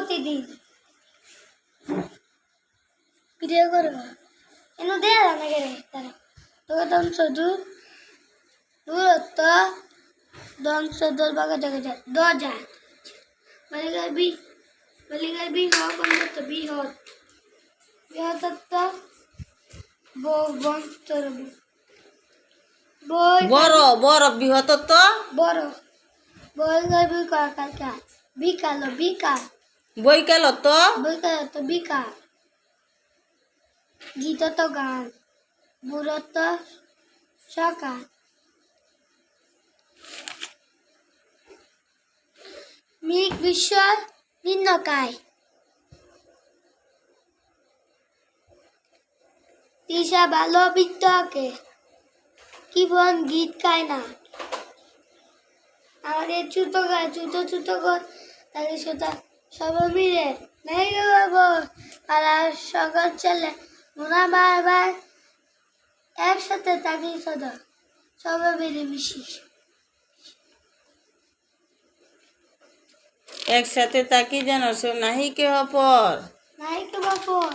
প্রতিদিন ভিডিও করবো এনে দেয়া না গেলে তারা তোকে দংশধু দূরত্ব দংশধর বাগে দেখা যায় দরজা বালিকার বি হক বৃহৎ বৃহত্তর বন্তর বড় বড় বৃহত্তর বড় বলিকার বি কাকা বিকাল বৈকাল তো বিকাল গীত তো গান বুড়ত সকাল মিক বিশ্ব নিম্নকায় তিশা ভালো বিদ্যকে কি বোন গীত গায় না আমাদের ছোট কর তাদের সাথে সবাই মিলে নেই গো আর সকল ছেলে মোনা বারবার একসাথে থাকি সদা সবাই মিলে মিশিস একসাথে তাকি যেন নাহি কে অপর বাপর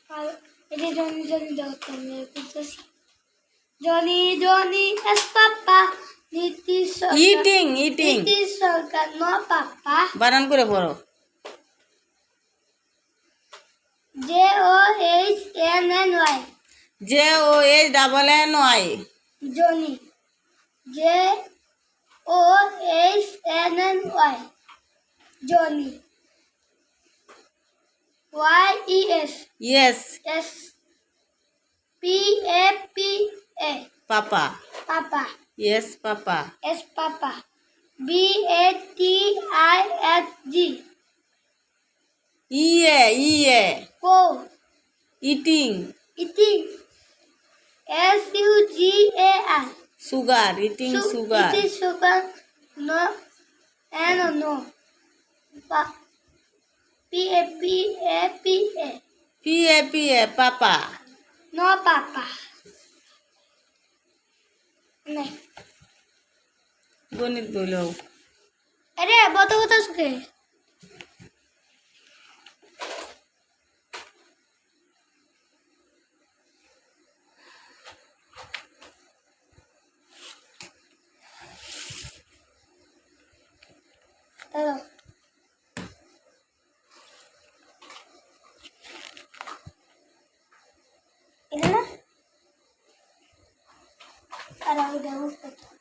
আর এটা জনি দেখতাম জনি এস পাপা নীতিশ ইটিং সরকার ন পাপা বানান করে পড়ো JOHNNY JOHNNY Johnny JOHNNY Johnny yes PAPA papa papa yes papa S papa BATISG iye co eating SUGAR sugar eating sugar Eating sugar no PAPA papa no papa নাই গণিত বলো আরে বত কথা সুখে Hello. Ini lah. Ada udah